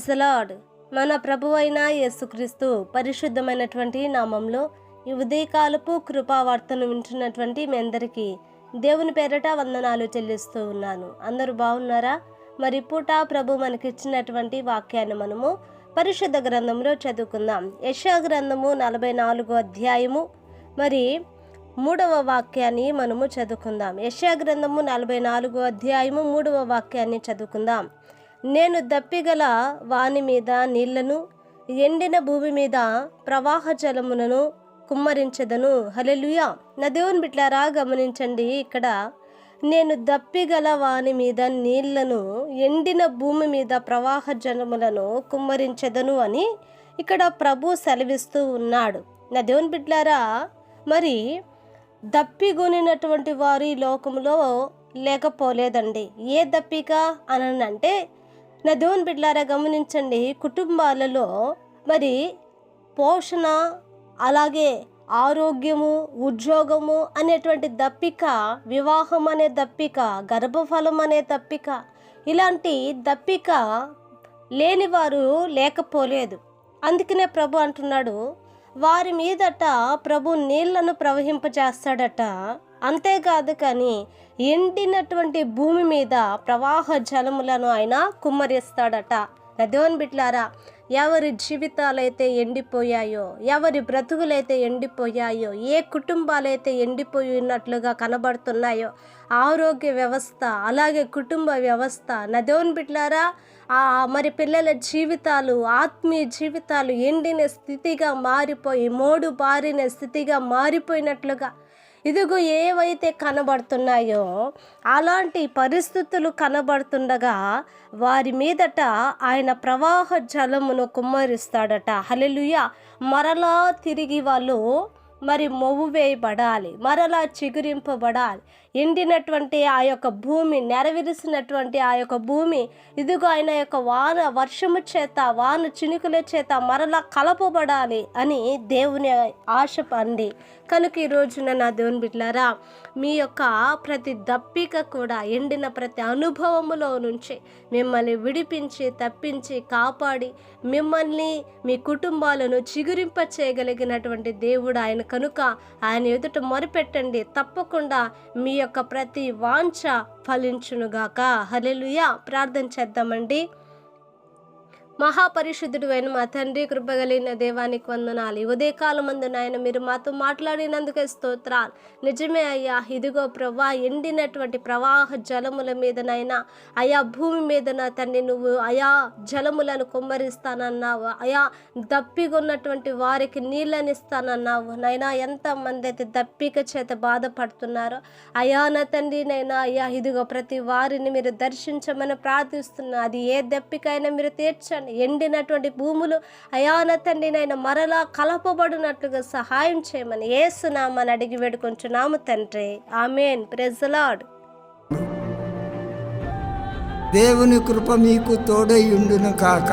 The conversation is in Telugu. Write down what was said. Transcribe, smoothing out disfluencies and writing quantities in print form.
Praise the lord. మన ప్రభువైన యేసుక్రీస్తు పరిశుద్ధమైనటువంటి నామంలో ఈ ఉదయకాలపు కృపావార్తను వింటున్నటువంటి మీ అందరికీ దేవుని పేరట వందనాలు చెల్లిస్తూ ఉన్నాను. అందరూ బాగున్నారా? మరి పూట ప్రభు మనకిచ్చినటువంటి వాక్యాన్ని మనము పరిశుద్ధ గ్రంథంలో చదువుకుందాం. యెషయా గ్రంథము 44వ అధ్యాయము మరి 3వ వాక్యాన్ని మనము చదువుకుందాం. యెషయా గ్రంథము 44వ అధ్యాయము 3వ వాక్యాన్ని చదువుకుందాం. నేను దప్పిగల వాని మీద నీళ్లను, ఎండిన భూమి మీద ప్రవాహ జలములను కుమ్మరించెదను. హల్లెలూయా. నా దేవుని బిడ్డలారా గమనించండి, ఇక్కడ నేను దప్పిగల వాని మీద నీళ్లను, ఎండిన భూమి మీద ప్రవాహ జలములను కుమ్మరించెదను అని ఇక్కడ ప్రభు సెలవిస్తూ ఉన్నాడు. నా దేవుని బిడ్డలారా, మరి దప్పిగొనినటువంటి వారు ఈ లోకంలో లేకపోలేదండి. ఏ దప్పిక అనంటే, నా దేవుని బిడ్డలారా గమనించండి, కుటుంబాలలో మరి పోషణ, అలాగే ఆరోగ్యము, ఉద్యోగము అనేటువంటి దప్పిక, వివాహం అనే దప్పిక, గర్భఫలం అనే దప్పిక, ఇలాంటి దప్పిక లేని వారు లేకపోలేదు. అందుకనే ప్రభు అంటున్నాడు, వారి మీదట ప్రభు నీళ్లను ప్రవహింపజేస్తాడట. అంతేకాదు కానీ ఎండినటువంటి భూమి మీద ప్రవాహ జలములను ఆయన కుమ్మరిస్తాడట. దేవుని బిడ్డలారా, ఎవరి జీవితాలైతే ఎండిపోయాయో, ఎవరి బ్రతుకులైతే ఎండిపోయాయో, ఏ కుటుంబాలైతే ఎండిపోయి ఉన్నట్లుగా కనబడుతున్నాయో, ఆరోగ్య వ్యవస్థ, అలాగే కుటుంబ వ్యవస్థ, నా దేవుని బిడ్డలారా, మరి పిల్లల జీవితాలు, ఆత్మీయ జీవితాలు ఎండిన స్థితిగా మారిపోయి, మోడు బారిన స్థితిగా మారిపోయినట్లుగా ఇదిగో ఏవైతే కనబడుతున్నాయో అలాంటి పరిస్థితులు కనబడుతుండగా వారి మీదట ఆయన ప్రవాహ జలమును కుమ్మరిస్తాడట. హల్లెలూయా. మరలా తిరిగి వాళ్ళు మరి మొవ్వు వేయబడాలి, మరలా చిగురింపబడాలి. ఎండినటువంటి ఆ యొక్క భూమి, నెరవిరిసినటువంటి ఆ యొక్క భూమి ఇదిగో ఆయన యొక్క వర్షము చేత, వాన చినుకుల చేత మరలా కలపబడాలి అని దేవుని ఆశ అండి. కనుక ఈ రోజున నా దేవుని బిడ్డలారా, మీ యొక్క ప్రతి దప్పిక కూడా, ఎండిన ప్రతి అనుభవములో నుంచి మిమ్మల్ని విడిపించి, తప్పించి, కాపాడి మిమ్మల్ని, మీ కుటుంబాలను చిగురింప చేయగలిగినటువంటి దేవుడు ఆయన. కనుక ఆయన ఎదుట మొరపెట్టండి, తప్పకుండా మీ యొక్క ప్రతి వాంఛ ఫలించునుగాక. హల్లెలూయా. ప్రార్థన చేద్దామండి. మహాపరిశుద్ధుడు అయిన మా తండ్రి, కృపగలిగిన దేవానికి వందనాలు. ఈ ఉదయకాలమందు నాయన మీరు మాతో మాట్లాడినందుకే స్తోత్రాలు. నిజమే అయ్యా, ఇదిగో ప్రభా, ఎండినటువంటి ప్రవాహ జలముల మీదనైనా అయా భూమి మీద నా తండ్రి నువ్వు అయా జలములను కుమ్మరిస్తానన్నావు. అయా దప్పిగొన్నటువంటి వారికి నీళ్ళని ఇస్తానన్నావు. నైనా ఎంతమంది అయితే దప్పిక చేత బాధపడుతున్నారో అయా నా తండ్రి నైనా అయ్యా ఇదిగో ప్రతి వారిని మీరు దర్శించమని ప్రార్థిస్తున్నా. అది ఏ దప్పికైనా మీరు తీర్చండి. ఎండినటువంటి భూములు అయాన తండ్రి నైనా మరలా కలపబడినట్లుగా సహాయం చేయమని యేసు నామమున అడిగి వేడుకొంచున్నాము తండ్రి. ఆమేన్. Praise the lord. దేవుని కృప మీకు తోడై ఉండును కాక.